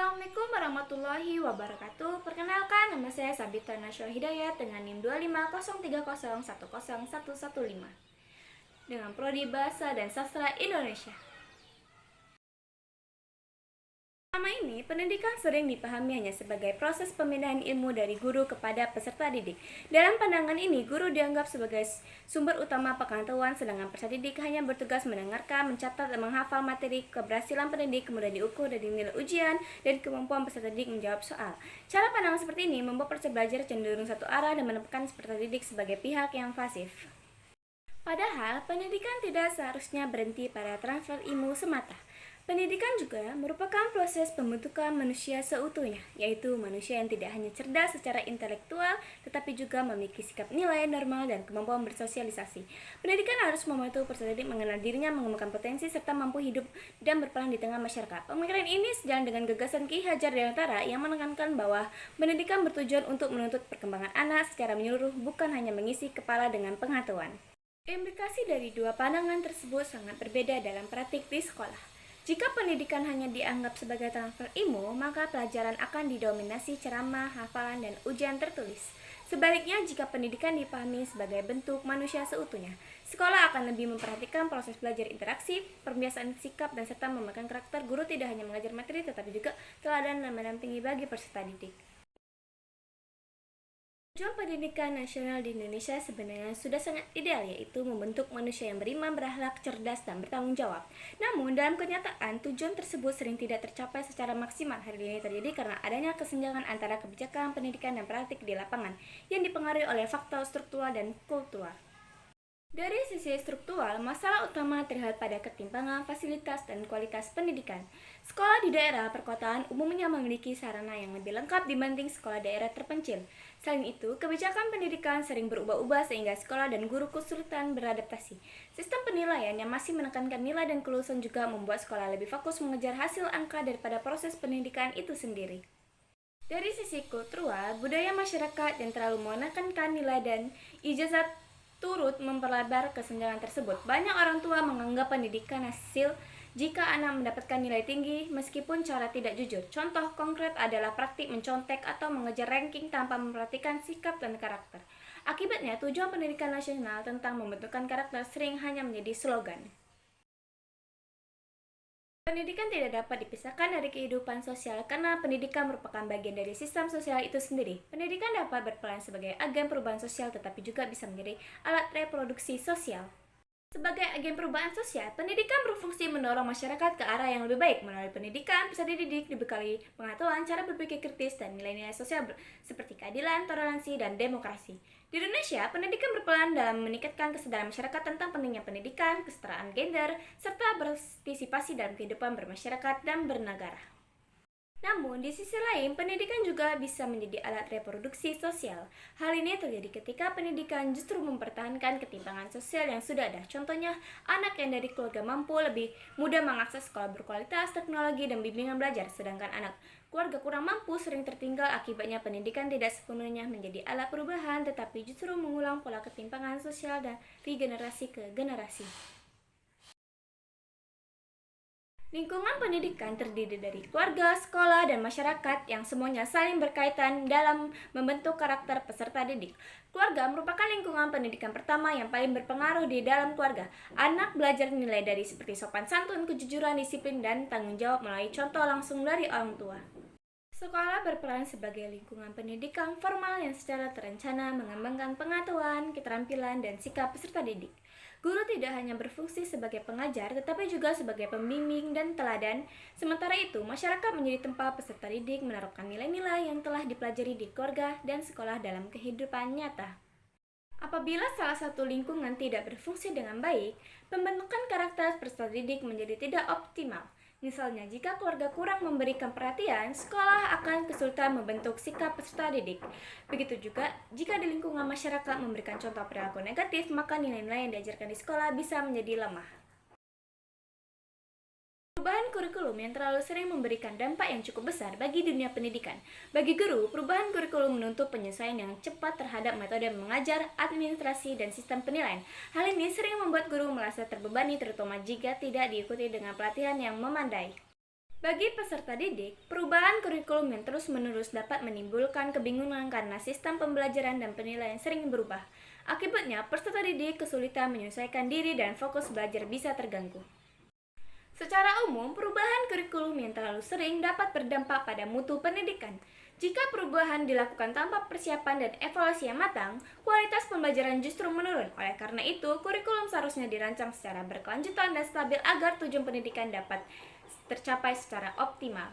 Assalamualaikum warahmatullahi wabarakatuh. Perkenalkan, nama saya Sabita Nasya Hidayat dengan NIM 25030101115 dengan Prodi Bahasa dan Sastra Indonesia. Selama ini, pendidikan sering dipahami hanya sebagai proses pemindahan ilmu dari guru kepada peserta didik. Dalam pandangan ini, guru dianggap sebagai sumber utama pengetahuan, sedangkan peserta didik hanya bertugas mendengarkan, mencatat, dan menghafal materi. Keberhasilan pendidik kemudian diukur dari nilai ujian dan kemampuan peserta didik menjawab soal. Cara pandangan seperti ini membuat proses belajar cenderung satu arah dan menempatkan peserta didik sebagai pihak yang pasif. Padahal, pendidikan tidak seharusnya berhenti pada transfer ilmu semata. Pendidikan juga merupakan proses pembentukan manusia seutuhnya, yaitu manusia yang tidak hanya cerdas secara intelektual, tetapi juga memiliki sikap nilai, normal, dan kemampuan bersosialisasi. Pendidikan harus membantu peserta didik mengenal dirinya, mengembangkan potensi, serta mampu hidup dan berperan di tengah masyarakat. Pemikiran ini sejalan dengan gagasan Ki Hajar Dewantara yang menekankan bahwa pendidikan bertujuan untuk menuntut perkembangan anak secara menyeluruh, bukan hanya mengisi kepala dengan pengetahuan. Implikasi dari dua pandangan tersebut sangat berbeda dalam praktik di sekolah. Jika pendidikan hanya dianggap sebagai transfer ilmu, maka pelajaran akan didominasi ceramah, hafalan, dan ujian tertulis. Sebaliknya, jika pendidikan dipahami sebagai bentuk manusia seutuhnya, sekolah akan lebih memperhatikan proses belajar interaksi, pembiasaan sikap, dan serta memakan karakter. Guru tidak hanya mengajar materi, tetapi juga teladan dan mendampingi bagi peserta didik. Tujuan pendidikan nasional di Indonesia sebenarnya sudah sangat ideal, yaitu membentuk manusia yang beriman, berakhlak, cerdas, dan bertanggung jawab. Namun, dalam kenyataan, tujuan tersebut sering tidak tercapai secara maksimal. Hal ini terjadi karena adanya kesenjangan antara kebijakan, pendidikan, dan praktik di lapangan, yang dipengaruhi oleh faktor struktural dan kultural. Dari sisi struktural, masalah utama terlihat pada ketimpangan fasilitas dan kualitas pendidikan. Sekolah di daerah perkotaan umumnya memiliki sarana yang lebih lengkap dibanding sekolah daerah terpencil. Selain itu, kebijakan pendidikan sering berubah-ubah sehingga sekolah dan guru kesulitan beradaptasi. Sistem penilaian yang masih menekankan nilai dan kelulusan juga membuat sekolah lebih fokus mengejar hasil angka daripada proses pendidikan itu sendiri. Dari sisi kultural, budaya masyarakat yang terlalu menekankan nilai dan ijazah turut memperlebar kesenjangan tersebut. Banyak orang tua menganggap pendidikan hasil jika anak mendapatkan nilai tinggi meskipun cara tidak jujur. Contoh konkret adalah praktik mencontek atau mengejar ranking tanpa memperhatikan sikap dan karakter. Akibatnya, tujuan pendidikan nasional tentang membentukkan karakter sering hanya menjadi slogan. Pendidikan tidak dapat dipisahkan dari kehidupan sosial karena pendidikan merupakan bagian dari sistem sosial itu sendiri. Pendidikan dapat berperan sebagai agen perubahan sosial tetapi juga bisa menjadi alat reproduksi sosial. Sebagai agen perubahan sosial, pendidikan berfungsi mendorong masyarakat ke arah yang lebih baik. Melalui pendidikan, peserta didik dibekali pengetahuan, cara berpikir kritis, dan nilai-nilai sosial seperti keadilan, toleransi, dan demokrasi. Di Indonesia, pendidikan berperan dalam meningkatkan kesadaran masyarakat tentang pentingnya pendidikan, kesetaraan gender, serta berpartisipasi dalam kehidupan bermasyarakat dan bernegara. Namun, di sisi lain, pendidikan juga bisa menjadi alat reproduksi sosial. Hal ini terjadi ketika pendidikan justru mempertahankan ketimpangan sosial yang sudah ada. Contohnya, anak yang dari keluarga mampu lebih mudah mengakses sekolah berkualitas, teknologi, dan bimbingan belajar, sedangkan anak keluarga kurang mampu sering tertinggal. Akibatnya, pendidikan tidak sepenuhnya menjadi alat perubahan, tetapi justru mengulang pola ketimpangan sosial dari generasi ke generasi. Lingkungan pendidikan terdiri dari keluarga, sekolah, dan masyarakat yang semuanya saling berkaitan dalam membentuk karakter peserta didik. Keluarga merupakan lingkungan pendidikan pertama yang paling berpengaruh. Di dalam keluarga, anak belajar nilai dari seperti sopan santun, kejujuran, disiplin, dan tanggung jawab melalui contoh langsung dari orang tua. Sekolah berperan sebagai lingkungan pendidikan formal yang secara terencana mengembangkan pengetahuan, keterampilan, dan sikap peserta didik. Guru tidak hanya berfungsi sebagai pengajar, tetapi juga sebagai pembimbing dan teladan. Sementara itu, masyarakat menjadi tempat peserta didik menerapkan nilai-nilai yang telah dipelajari di keluarga dan sekolah dalam kehidupan nyata. Apabila salah satu lingkungan tidak berfungsi dengan baik, pembentukan karakter peserta didik menjadi tidak optimal. Misalnya, jika keluarga kurang memberikan perhatian, sekolah akan kesulitan membentuk sikap peserta didik. Begitu juga, jika di lingkungan masyarakat memberikan contoh perilaku negatif, maka nilai-nilai yang diajarkan di sekolah bisa menjadi lemah. Perubahan kurikulum yang terlalu sering memberikan dampak yang cukup besar bagi dunia pendidikan. Bagi guru, perubahan kurikulum menuntut penyesuaian yang cepat terhadap metode mengajar, administrasi, dan sistem penilaian. Hal ini sering membuat guru merasa terbebani, terutama jika tidak diikuti dengan pelatihan yang memadai. Bagi peserta didik, perubahan kurikulum yang terus-menerus dapat menimbulkan kebingungan karena sistem pembelajaran dan penilaian sering berubah. Akibatnya, peserta didik kesulitan menyesuaikan diri dan fokus belajar bisa terganggu. Secara umum, perubahan kurikulum yang terlalu sering dapat berdampak pada mutu pendidikan. Jika perubahan dilakukan tanpa persiapan dan evaluasi yang matang, kualitas pembelajaran justru menurun. Oleh karena itu, kurikulum seharusnya dirancang secara berkelanjutan dan stabil agar tujuan pendidikan dapat tercapai secara optimal.